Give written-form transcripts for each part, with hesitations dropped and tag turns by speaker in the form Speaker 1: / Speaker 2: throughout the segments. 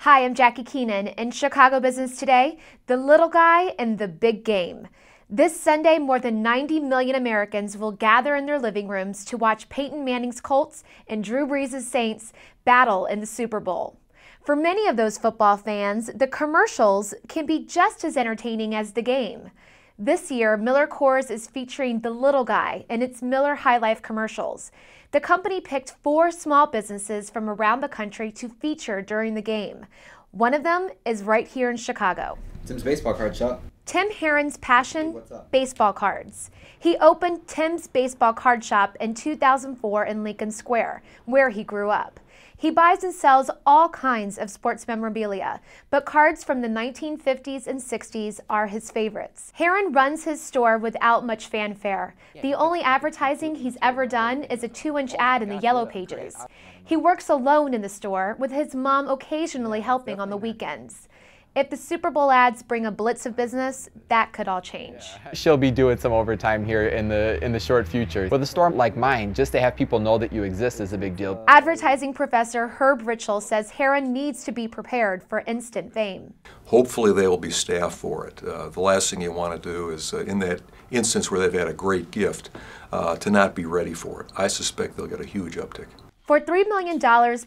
Speaker 1: Hi, I'm Jackie Keenan. In Chicago Business Today, the little guy and the big game. This Sunday, more than 90 million Americans will gather in their living rooms to watch Peyton Manning's Colts and Drew Brees' Saints battle in the Super Bowl. For many of those football fans, the commercials can be just as entertaining as the game. This year, Miller Coors is featuring the little guy in its Miller High Life commercials. The company picked 4 small businesses from around the country to feature during the game. One of them is right here in Chicago.
Speaker 2: Tim's Baseball Card Shop.
Speaker 1: Tim Herron's passion, baseball cards. He opened Tim's Baseball Card Shop in 2004 in Lincoln Square, where he grew up. He buys and sells all kinds of sports memorabilia, but cards from the 1950s and 60s are his favorites. Herron runs his store without much fanfare. The only advertising he's ever done is a 2-inch ad in the Yellow Pages. He works alone in the store, with his mom occasionally helping on the weekends. If the Super Bowl ads bring a blitz of business, that could all change.
Speaker 3: She'll be doing some overtime here in the short future. With a store like mine, just to have people know that you exist is a big deal.
Speaker 1: Advertising professor Herb Ritchell says Herron needs to be prepared for instant fame.
Speaker 4: Hopefully they will be staffed for it. The last thing you want to do is, in that instance where they've had a great gift, to not be ready for it. I suspect they'll get a huge uptick.
Speaker 1: For $3 million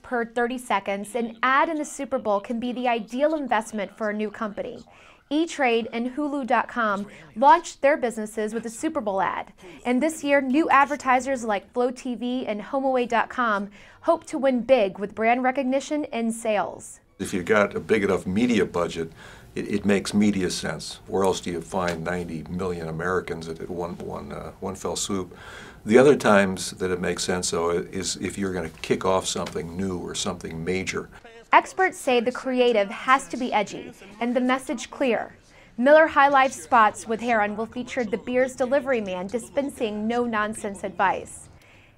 Speaker 1: per 30 seconds, an ad in the Super Bowl can be the ideal investment for a new company. E-Trade and Hulu.com launched their businesses with a Super Bowl ad. And this year, new advertisers like Flow TV and HomeAway.com hope to win big with brand recognition and sales.
Speaker 4: If you've got a big enough media budget, it makes media sense. Where else do you find 90 million Americans at one fell swoop? The other times that it makes sense, though, is if you're going to kick off something new or something major.
Speaker 1: Experts say the creative has to be edgy and the message clear. Miller High Life spots with Herron will feature the beer's delivery man dispensing no-nonsense advice.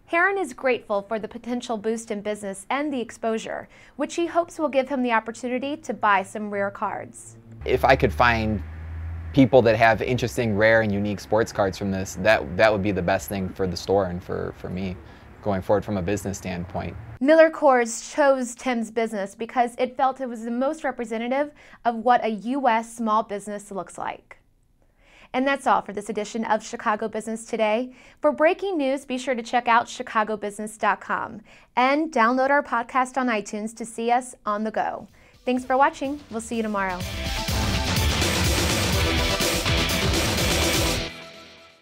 Speaker 1: Herron is grateful for the potential boost in business and the exposure, which he hopes will give him the opportunity to buy some rare cards.
Speaker 3: If I could find people that have interesting, rare, and unique sports cards from this, that would be the best thing for the store and for me going forward from a business standpoint.
Speaker 1: Miller Coors chose Tim's business because it felt it was the most representative of what a U.S. small business looks like. And that's all for this edition of Chicago Business Today. For breaking news, be sure to check out chicagobusiness.com and download our podcast on iTunes to see us on the go. Thanks for watching. We'll see you tomorrow.